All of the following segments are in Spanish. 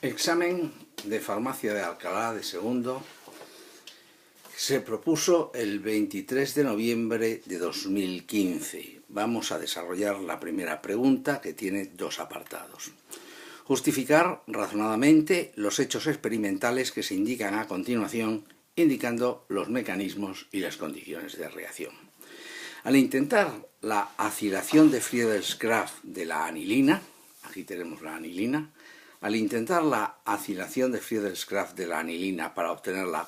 Examen de farmacia de Alcalá de segundo se propuso el 23 de noviembre de 2015. Vamos a desarrollar la primera pregunta, que tiene dos apartados. Justificar razonadamente los hechos experimentales que se indican a continuación, indicando los mecanismos y las condiciones de reacción. Al intentar la acilación de Friedel-Crafts de la anilina, aquí tenemos la anilina, al intentar la acilación de Friedel-Crafts de la anilina para obtener la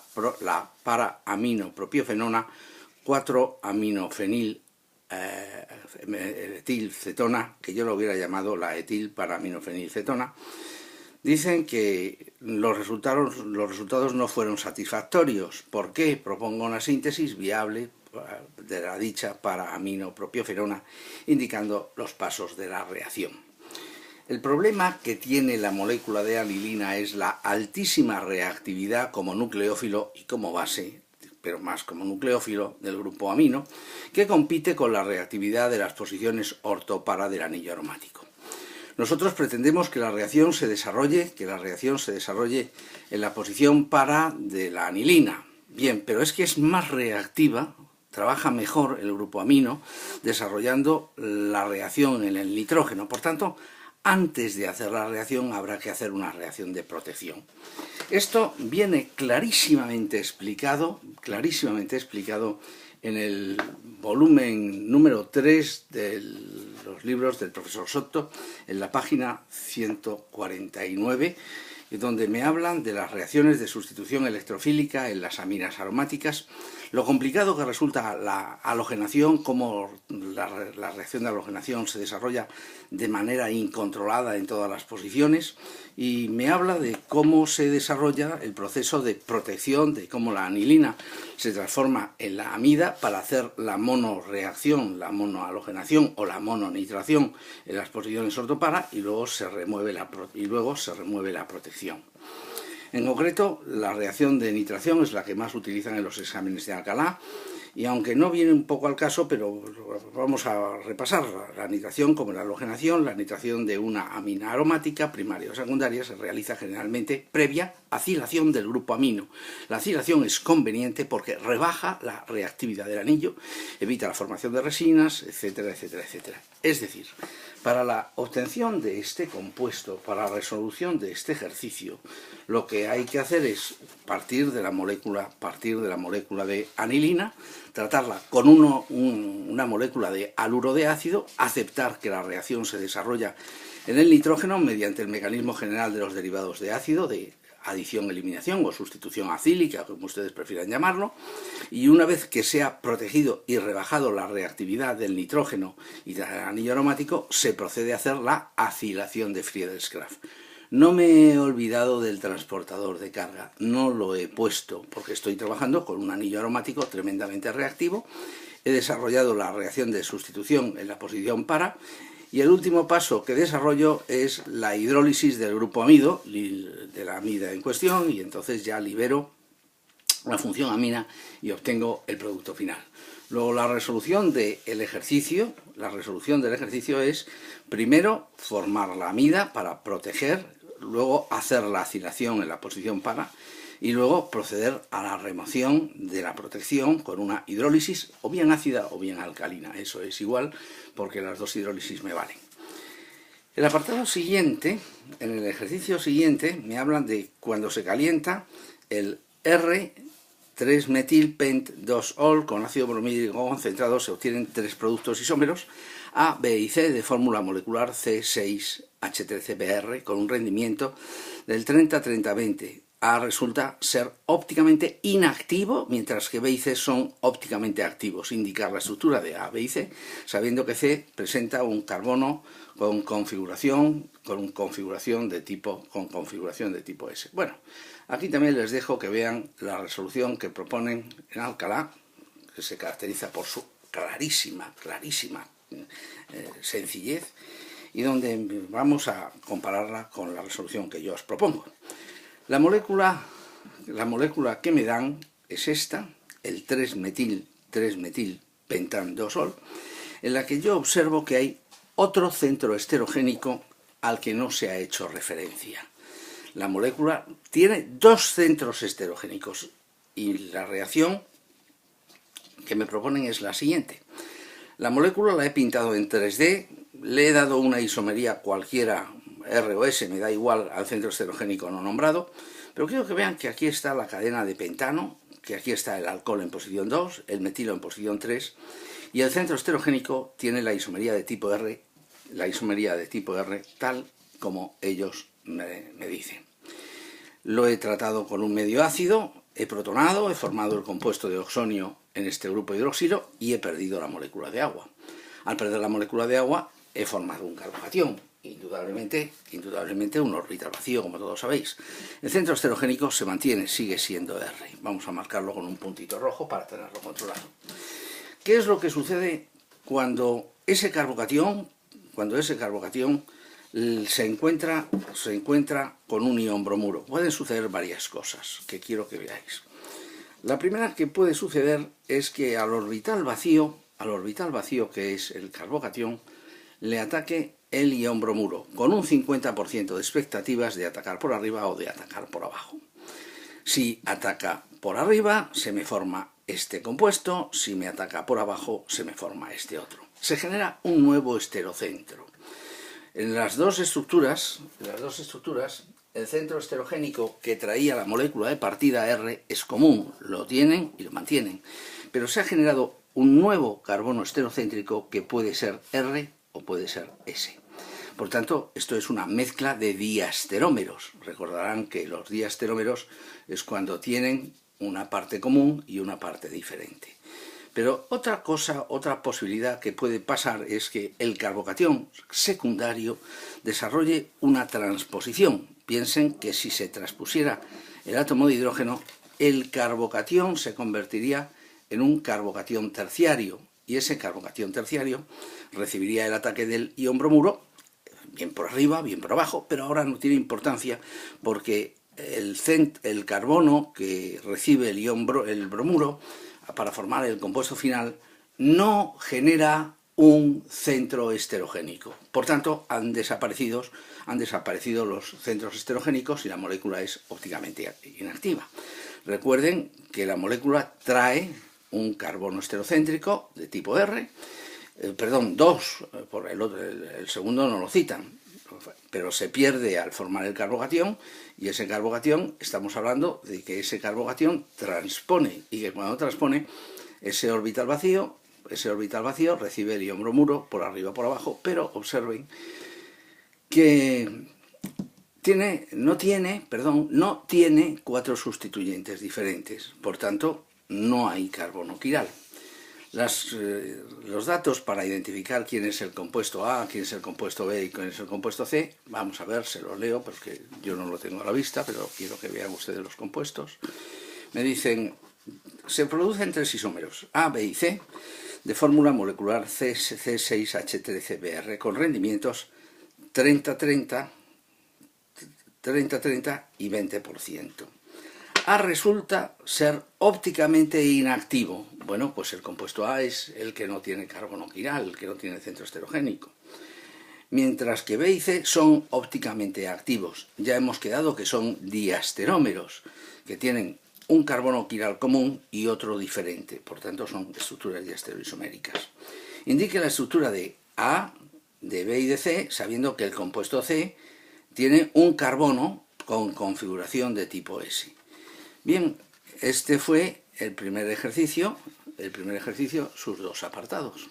para-aminopropiofenona, 4-aminofenil etilcetona, que yo lo hubiera llamado la etil-para-aminofenilcetona, dicen que los resultados no fueron satisfactorios. ¿Por qué? Propongo una síntesis viable de la dicha para-aminopropiofenona, indicando los pasos de la reacción. El problema que tiene la molécula de anilina es la altísima reactividad como nucleófilo y como base, pero más como nucleófilo, del grupo amino, que compite con la reactividad de las posiciones orto-para del anillo aromático. Nosotros pretendemos que la reacción se desarrolle en la posición para de la anilina. Bien, pero es que es más reactiva, trabaja mejor el grupo amino, desarrollando la reacción en el nitrógeno. Por tanto, antes de hacer la reacción habrá que hacer una reacción de protección. Esto viene clarísimamente explicado en el volumen número 3 de los libros del profesor Soto, en la página 149, donde me hablan de las reacciones de sustitución electrofílica en las aminas aromáticas, lo complicado que resulta la halogenación, cómo la reacción de halogenación se desarrolla de manera incontrolada en todas las posiciones, y me habla de cómo se desarrolla el proceso de protección, de cómo la anilina se transforma en la amida para hacer la monoreacción, la monohalogenación o la mononitración en las posiciones ortopara, y luego se remueve la protección. En concreto, la reacción de nitración es la que más utilizan en los exámenes de Alcalá, y aunque no viene un poco al caso, pero vamos a repasar la nitración como la halogenación. La nitración de una amina aromática, primaria o secundaria, se realiza generalmente previa acilación del grupo amino. La acilación es conveniente porque rebaja la reactividad del anillo, evita la formación de resinas, etcétera, etcétera, etcétera. Es decir, para la obtención de este compuesto, para la resolución de este ejercicio, lo que hay que hacer es partir de la molécula de anilina, tratarla con una molécula de haluro de ácido, aceptar que la reacción se desarrolla en el nitrógeno mediante el mecanismo general de los derivados de ácido, de adición-eliminación o sustitución acílica, como ustedes prefieran llamarlo, y una vez que se ha protegido y rebajado la reactividad del nitrógeno y del anillo aromático, se procede a hacer la acilación de Friedel-Crafts. No me he olvidado del transportador de carga, no lo he puesto porque estoy trabajando con un anillo aromático tremendamente reactivo. He desarrollado la reacción de sustitución en la posición para, y el último paso que desarrollo es la hidrólisis del grupo amido, de la amida en cuestión, y entonces ya libero la función amina y obtengo el producto final. Luego la resolución del ejercicio es primero formar la amida para proteger, luego hacer la acilación en la posición para, y luego proceder a la remoción de la protección con una hidrólisis o bien ácida o bien alcalina. Eso es igual porque las dos hidrólisis me valen. El apartado siguiente, en el ejercicio siguiente, me hablan de cuando se calienta el R3-metil-pent-2-ol con ácido bromídico concentrado, se obtienen tres productos isómeros A, B y C de fórmula molecular C6H13BR con un rendimiento del 30-30-20. A resulta ser ópticamente inactivo, mientras que B y C son ópticamente activos. Indicar la estructura de A, B y C, sabiendo que C presenta un carbono con configuración de tipo S. Bueno, aquí también les dejo que vean la resolución que proponen en Alcalá, que se caracteriza por su clarísima sencillez, y donde vamos a compararla con la resolución que yo os propongo. La molécula que me dan es esta, el 3-metil-pentan-2-ol, en la que yo observo que hay otro centro esterogénico al que no se ha hecho referencia. La molécula tiene dos centros heterogénicos y la reacción que me proponen es la siguiente. La molécula la he pintado en 3D, le he dado una isomería cualquiera, R o S, me da igual al centro heterogénico no nombrado, pero quiero que vean que aquí está la cadena de pentano, que aquí está el alcohol en posición 2, el metilo en posición 3, y el centro heterogénico tiene la isomería de tipo R, tal como ellos me dicen. Lo he tratado con un medio ácido, he protonado, he formado el compuesto de oxonio en este grupo hidroxilo y he perdido la molécula de agua. Al perder la molécula de agua he formado un carbocatión, indudablemente un orbital vacío, como todos sabéis. El centro heterogénico se mantiene, sigue siendo R. Vamos a marcarlo con un puntito rojo para tenerlo controlado. ¿Qué es lo que sucede cuando ese carbocatión se encuentra con un ion bromuro? Pueden suceder varias cosas que quiero que veáis. La primera que puede suceder es que al orbital vacío que es el carbocatión, le ataque el ion bromuro, con un 50% de expectativas de atacar por arriba o de atacar por abajo. Si ataca por arriba, se me forma este compuesto, si me ataca por abajo, se me forma este otro. Se genera un nuevo esterocentro. En las dos estructuras, el centro heterogénico que traía la molécula de partida R es común, lo tienen y lo mantienen, pero se ha generado un nuevo carbono esterocéntrico que puede ser R o puede ser S. Por tanto, esto es una mezcla de diasterómeros. Recordarán que los diasterómeros es cuando tienen una parte común y una parte diferente. Pero otra posibilidad que puede pasar es que el carbocatión secundario desarrolle una transposición. Piensen que si se transpusiera el átomo de hidrógeno, el carbocatión se convertiría en un carbocatión terciario, y ese carbocatión terciario recibiría el ataque del ion bromuro, bien por arriba, bien por abajo, pero ahora no tiene importancia porque el carbono que recibe el bromuro para formar el compuesto final no genera un centro heterogénico. Por tanto, han desaparecido los centros heterogénicos y la molécula es ópticamente inactiva. Recuerden que la molécula trae un carbono esterocéntrico de tipo R, dos, por el segundo no lo citan, pero se pierde al formar el carbocatión, y ese carbocatión, estamos hablando de que ese carbocatión transpone, y que cuando transpone, ese orbital vacío recibe el ion bromuro por arriba o por abajo, pero observen que no tiene 4 sustituyentes diferentes, por tanto no hay carbono quiral. Los datos para identificar quién es el compuesto A, quién es el compuesto B y quién es el compuesto C, vamos a ver, se los leo porque yo no lo tengo a la vista, pero quiero que vean ustedes los compuestos. Me dicen, se producen 3 isómeros, A, B y C, de fórmula molecular C6H13Br, con rendimientos 30-30 y 20%. A resulta ser ópticamente inactivo. Bueno, pues el compuesto A es el que no tiene carbono quiral, el que no tiene centro heterogénico. Mientras que B y C son ópticamente activos. Ya hemos quedado que son diasterómeros, que tienen un carbono quiral común y otro diferente. Por tanto, son estructuras diastereoisoméricas. Indique la estructura de A, de B y de C, sabiendo que el compuesto C tiene un carbono con configuración de tipo S. Bien, este fue el primer ejercicio, sus 2 apartados.